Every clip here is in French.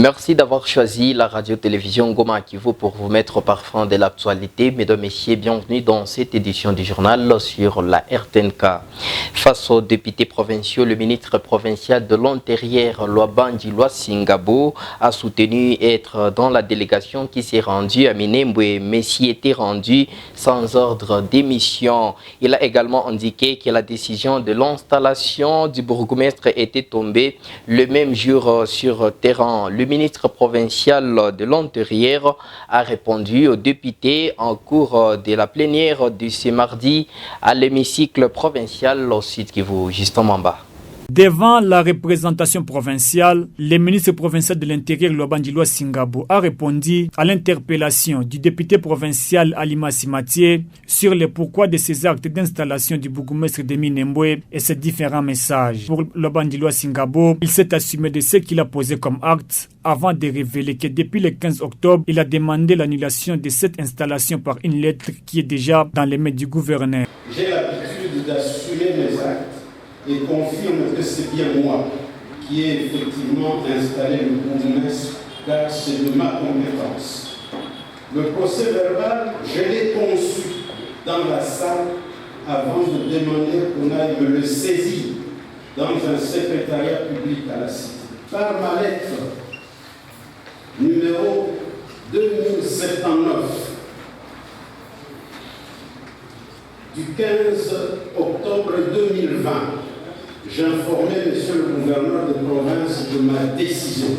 Merci d'avoir choisi la radio-télévision Goma Kivu pour vous mettre au parfum de l'actualité. Mesdames, Messieurs, bienvenue dans cette édition du journal sur la RTNK. Face aux députés provinciaux, le ministre provincial de l'Intérieur, Lwabandi Lwasingabo, a soutenu être dans la délégation qui s'est rendue à Minembwe, mais s'y était rendu sans ordre d'émission. Il a également indiqué que la décision de l'installation du bourgmestre était tombée le même jour sur terrain. Le ministre provincial de l'Intérieur a répondu aux députés en cours de la plénière de ce mardi à l'hémicycle provincial au sud Kivu, Justin Mamba. Devant la représentation provinciale, le ministre provincial de l'Intérieur, Lwabandi Lwasingabo, a répondu à l'interpellation du député provincial Alima Simatié sur le pourquoi de ces actes d'installation du bourgmestre de Minembwe et ses différents messages. Pour Lwabandi Lwasingabo, il s'est assumé de ce qu'il a posé comme acte avant de révéler que depuis le 15 octobre, il a demandé l'annulation de cette installation par une lettre qui est déjà dans les mains du gouverneur. J'ai l'habitude d'assumer mes actes et confirme que c'est bien moi qui ai effectivement installé le bourgmestre, car c'est de ma compétence. Le procès verbal, je l'ai conçu dans la salle avant de demander qu'on aille me le saisir dans un secrétariat public à la cité. Par ma lettre numéro 2079 du 15 octobre 2020, j'informais Monsieur le gouverneur de province de ma décision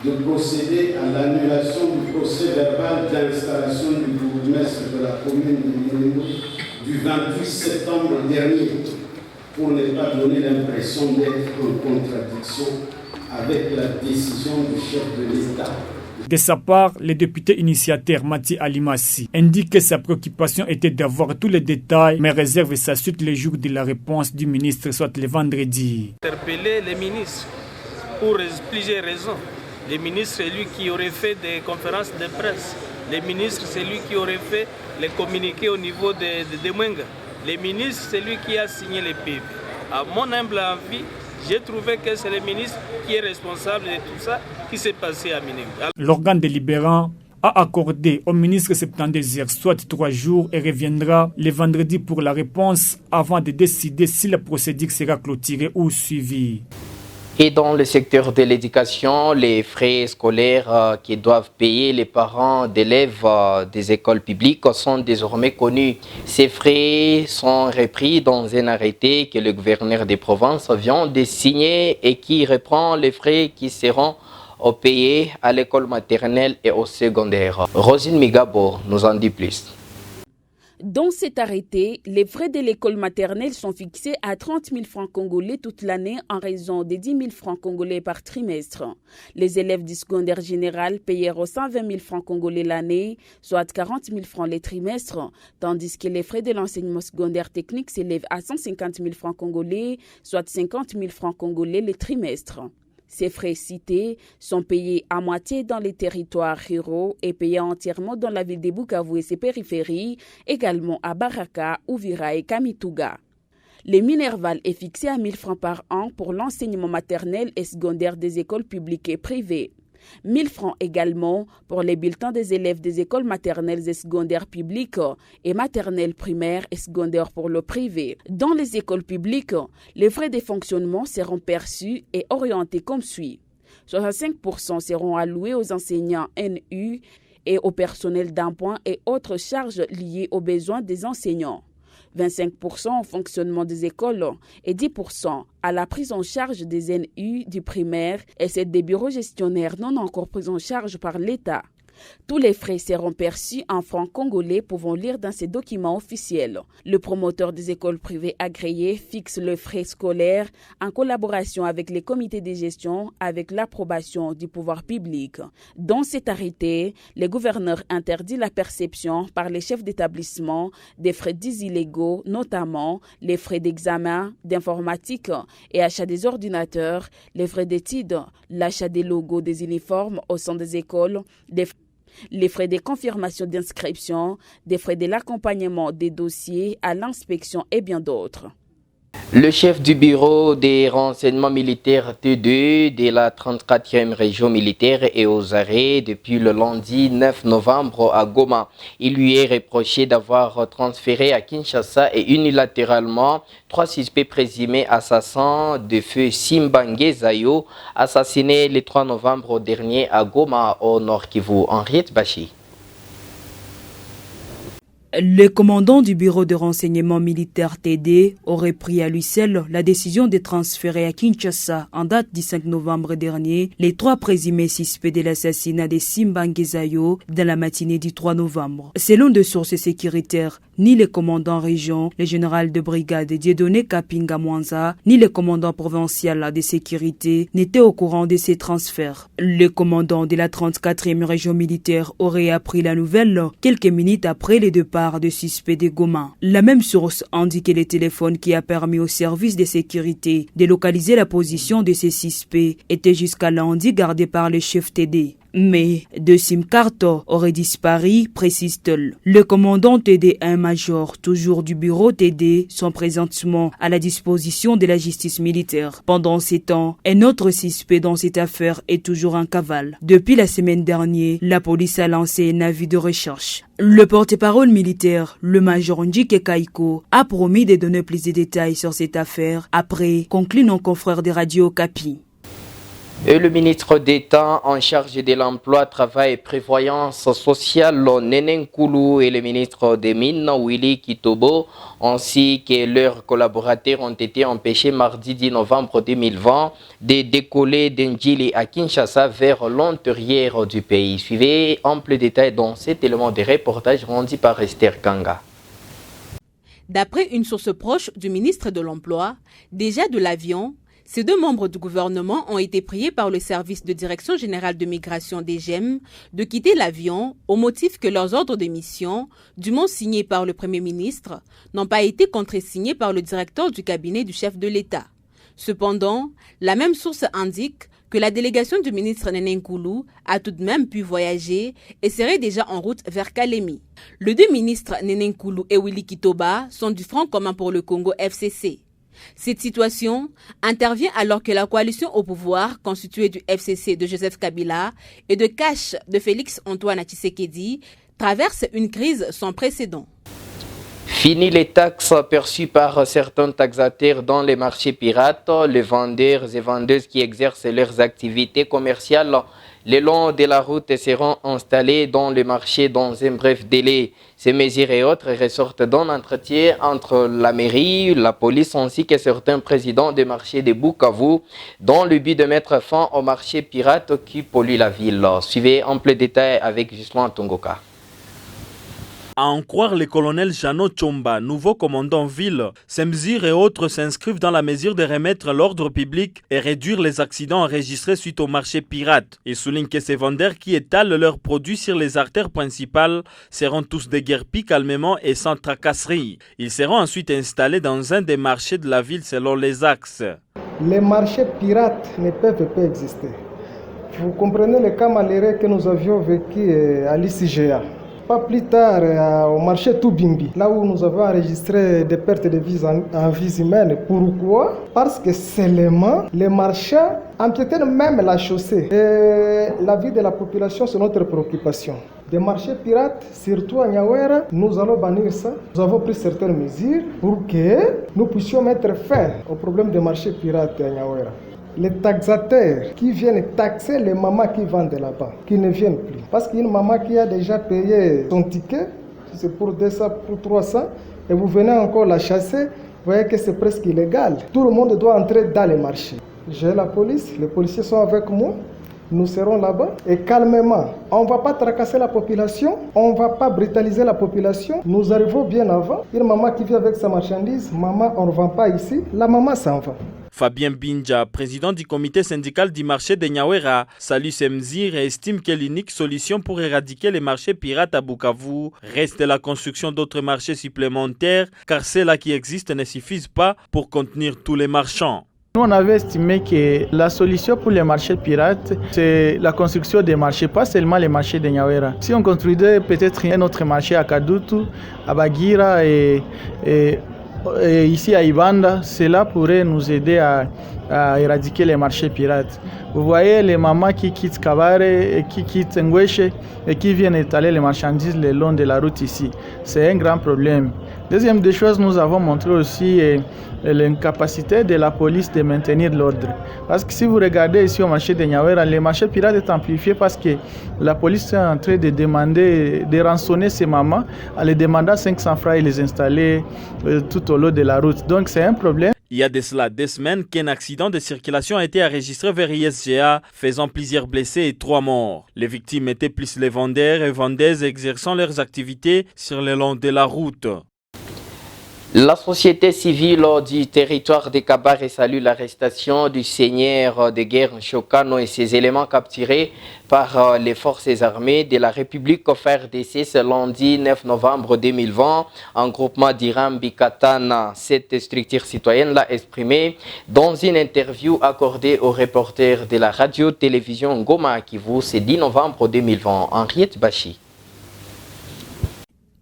de procéder à l'annulation du procès verbal d'installation du bourgmestre de la commune de Minembwe du 28 septembre dernier, pour ne pas donner l'impression d'être en contradiction avec la décision du chef de l'État. De sa part, le député initiateur Mati Alimassi indique que sa préoccupation était d'avoir tous les détails, mais réserve sa suite le jour de la réponse du ministre, soit le vendredi. Interpeller les ministres pour plusieurs raisons. Le ministre, c'est lui qui aurait fait des conférences de presse. Le ministre, c'est lui qui aurait fait les communiqués au niveau de Mwenga. Le ministre, c'est lui qui a signé les PV. À mon humble avis, j'ai trouvé que c'est le ministre qui est responsable de tout ça qui s'est passé à Minembwe. L'organe délibérant a accordé au ministre 72 heures, soit 3 jours, et reviendra le vendredi pour la réponse avant de décider si la procédure sera clôturée ou suivie. Et dans le secteur de l'éducation, les frais scolaires qui doivent payer les parents d'élèves des écoles publiques sont désormais connus. Ces frais sont repris dans un arrêté que le gouverneur des provinces vient de signer et qui reprend les frais qui seront payés à l'école maternelle et au secondaire. Rosine Migabo nous en dit plus. Dans cet arrêté, les frais de l'école maternelle sont fixés à 30 000 francs congolais toute l'année en raison de 10 000 francs congolais par trimestre. Les élèves du secondaire général payeront 120 000 francs congolais l'année, soit 40 000 francs les trimestres, tandis que les frais de l'enseignement secondaire technique s'élèvent à 150 000 francs congolais, soit 50 000 francs congolais les trimestres. Ces frais cités sont payés à moitié dans les territoires ruraux et payés entièrement dans la ville de Bukavu et ses périphéries, également à Baraka, Uvira et Kamituga. Le minerval est fixé à 1 000 francs par an pour l'enseignement maternel et secondaire des écoles publiques et privées. 1 000 francs également pour les bulletins des élèves des écoles maternelles et secondaires publiques et maternelles primaires et secondaires pour le privé. Dans les écoles publiques, les frais de fonctionnement seront perçus et orientés comme suit. 65% seront alloués aux enseignants NU et au personnel d'appoint et autres charges liées aux besoins des enseignants. 25% au fonctionnement des écoles et 10% à la prise en charge des NU du primaire et c'est des bureaux gestionnaires non encore pris en charge par l'État. Tous les frais seront perçus en francs congolais, pouvant lire dans ces documents officiels. Le promoteur des écoles privées agréées fixe le frais scolaire en collaboration avec les comités de gestion avec l'approbation du pouvoir public. Dans cet arrêté, le gouverneur interdit la perception par les chefs d'établissement des frais dits illégaux, notamment les frais d'examen, d'informatique et achat des ordinateurs, les frais d'études, l'achat des logos des uniformes au sein des écoles, les frais de confirmation d'inscription, des frais de l'accompagnement des dossiers à l'inspection et bien d'autres. Le chef du bureau des renseignements militaires T2 de la 34e région militaire est aux arrêts depuis le lundi 9 novembre à Goma. Il lui est reproché d'avoir transféré à Kinshasa et unilatéralement 3 suspects présumés assassins de feu Simbange Zayo, assassinés le 3 novembre dernier à Goma au Nord Kivu. Henriette Bachi. Le commandant du bureau de renseignement militaire TD aurait pris à lui seul la décision de transférer à Kinshasa en date du 5 novembre dernier les 3 présumés suspects de l'assassinat de Simbange Zayo dans la matinée du 3 novembre. Selon des sources sécuritaires, ni le commandant région, le général de brigade Dieudonné Kapinga Mwanza, ni le commandant provincial de sécurité n'étaient au courant de ces transferts. Le commandant de la 34e région militaire aurait appris la nouvelle quelques minutes après le départ de suspects de Goma. La même source indiquait le téléphone qui a permis aux services de sécurité de localiser la position de ces suspects était jusqu'à lundi gardé par le chef TD. Mais 2 SIM cartes auraient disparu, précise-t-il. Le commandant TD et un major, toujours du bureau TD, sont présentement à la disposition de la justice militaire. Pendant ces temps, un autre suspect dans cette affaire est toujours en cavale. Depuis la semaine dernière, la police a lancé un avis de recherche. Le porte-parole militaire, le major Njike Kaiko, a promis de donner plus de détails sur cette affaire après conclut nos confrères de Radio Okapi. Et le ministre d'État en charge de l'emploi, travail et prévoyance sociale, Nenen Koulou, et le ministre des Mines, Willy Kitobo, ainsi que leurs collaborateurs ont été empêchés mardi 10 novembre 2020 de décoller d'Ndjili à Kinshasa vers l'intérieur du pays. Suivez ample détail dans cet élément de reportage rendu par Esther Kanga. D'après une source proche du ministre de l'Emploi, déjà de l'avion, ces 2 membres du gouvernement ont été priés par le service de direction générale de migration DGM de quitter l'avion au motif que leurs ordres de mission, dûment signés par le Premier ministre, n'ont pas été contresignés par le directeur du cabinet du chef de l'État. Cependant, la même source indique que la délégation du ministre Nenen Koulou a tout de même pu voyager et serait déjà en route vers Kalemi. Les 2 ministres Nenen Koulou et Willy Kitoba sont du Front commun pour le Congo FCC. Cette situation intervient alors que la coalition au pouvoir, constituée du FCC de Joseph Kabila et de Cash de Félix Antoine Tshisekedi, traverse une crise sans précédent. Fini les taxes perçues par certains taxateurs dans les marchés pirates. Les vendeurs et vendeuses qui exercent leurs activités commerciales le long de la route seront installés dans le marché dans un bref délai. Ces mesures et autres ressortent d'un entretien entre la mairie, la police ainsi que certains présidents des marchés de Bukavu dans le but de mettre fin aux marchés pirates qui polluent la ville. Suivez ample détail avec Justin Tongoka. À en croire le colonel Jano Chomba, nouveau commandant ville, ces mesures et autres s'inscrivent dans la mesure de remettre l'ordre public et réduire les accidents enregistrés suite au marché pirate. Il souligne que ces vendeurs qui étalent leurs produits sur les artères principales seront tous déguerpis calmement et sans tracasserie. Ils seront ensuite installés dans un des marchés de la ville selon les axes. Les marchés pirates ne peuvent pas exister. Vous comprenez le cas malheureux que nous avions vécu à l'ICGA. Pas plus tard, au marché Toubimbi, là où nous avons enregistré des pertes de vies en vies humaines. Pourquoi? Parce que seulement les marchands entretiennent même la chaussée. Et la vie de la population, c'est notre préoccupation. Des marchés pirates, surtout à Nyawera, nous allons bannir ça. Nous avons pris certaines mesures pour que nous puissions mettre fin au problème des marchés pirates à Nyawera. Les taxateurs qui viennent taxer les mamans qui vendent là-bas, qui ne viennent plus. Parce qu'il y a une maman qui a déjà payé son ticket, c'est pour 200, pour 300, et vous venez encore la chasser, vous voyez que c'est presque illégal. Tout le monde doit entrer dans les marchés. J'ai la police, les policiers sont avec moi, nous serons là-bas et calmement. On ne va pas tracasser la population, on ne va pas brutaliser la population. Nous arrivons bien avant. Une maman qui vient avec sa marchandise, maman, on ne vend pas ici, la maman s'en va. Fabien Binja, président du comité syndical du marché de Nyawera, salue ces mesures et estime que l'unique solution pour éradiquer les marchés pirates à Bukavu reste la construction d'autres marchés supplémentaires, car ceux-là qui existent ne suffisent pas pour contenir tous les marchands. Nous, on avait estimé que la solution pour les marchés pirates, c'est la construction des marchés, pas seulement les marchés de Nyawera. Si on construisait peut-être un autre marché à Kadutu, à Bagira et ici à Ibanda, cela pourrait nous aider à éradiquer les marchés pirates. Vous voyez les mamans qui quittent Kabare et qui quittent Ngweshe et qui viennent étaler les marchandises le long de la route ici. C'est un grand problème. Deuxième des choses, nous avons montré aussi l'incapacité de la police de maintenir l'ordre. Parce que si vous regardez ici au marché de Nyawera, les marchés pirates est amplifié parce que la police est en train de demander, de rançonner ces mamans en les demandant 500 francs et les installer tout au long de la route. Donc c'est un problème. Il y a de cela 2 semaines qu'un accident de circulation a été enregistré vers ISGA, faisant plusieurs blessés et 3 morts. Les victimes étaient plus les vendeurs et vendeuses exerçant leurs activités sur le long de la route. La société civile du territoire de Kabare salue l'arrestation du seigneur de guerre Chokano et ses éléments capturés par les forces armées de la République FARDC ce lundi 9 novembre 2020 en groupement d'Irambi Katana. Cette structure citoyenne l'a exprimé dans une interview accordée au reporter de la radio-télévision Goma Kivu ce 10 novembre 2020, Henriette Bachi.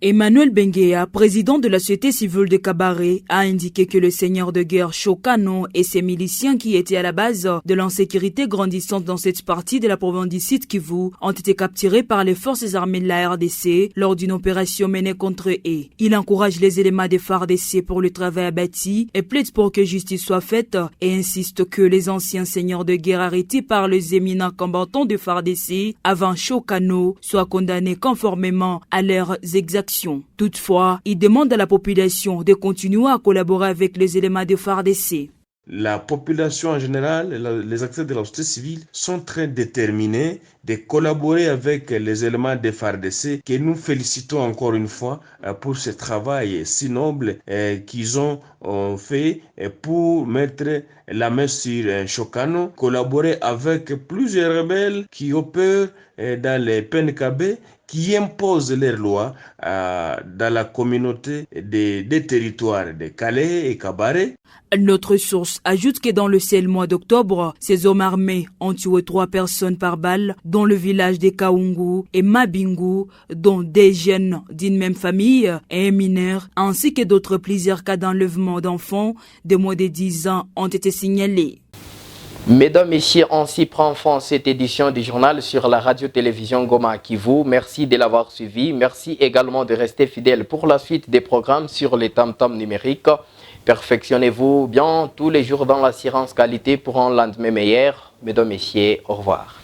Emmanuel Benguea, président de la société civile de Kabare, a indiqué que le seigneur de guerre Chokano et ses miliciens qui étaient à la base de l'insécurité grandissante dans cette partie de la province du Sud Kivu ont été capturés par les forces armées de la RDC lors d'une opération menée contre eux. Il encourage les éléments des FARDC pour le travail abattu et plaide pour que justice soit faite et insiste que les anciens seigneurs de guerre arrêtés par les éminents combattants de FARDC avant Chokano soient condamnés conformément à leurs exactions. Toutefois, il demande à la population de continuer à collaborer avec les éléments de FARDC. La population en général, les acteurs de la société civile sont très déterminés de collaborer avec les éléments de FARDC que nous félicitons encore une fois pour ce travail si noble qu'ils ont fait pour mettre la main sur Chokano, collaborer avec plusieurs rebelles qui opèrent dans les PNKB, qui imposent leurs lois dans la communauté des territoires de Calais et Kabare. Notre source ajoute que dans le seul mois d'octobre, ces hommes armés ont tué 3 personnes par balle dans le village de Kaungu et Mabingu, dont des jeunes d'une même famille et un mineur, ainsi que d'autres plusieurs cas d'enlèvement d'enfants de moins de 10 ans ont été signalés. Mesdames, Messieurs, ainsi prend fin cette édition du journal sur la radio-télévision Goma Kivu. Merci de l'avoir suivi. Merci également de rester fidèle pour la suite des programmes sur les tam-tams numériques. Perfectionnez-vous bien tous les jours dans l'assurance qualité pour un lendemain meilleur. Mesdames, Messieurs, au revoir.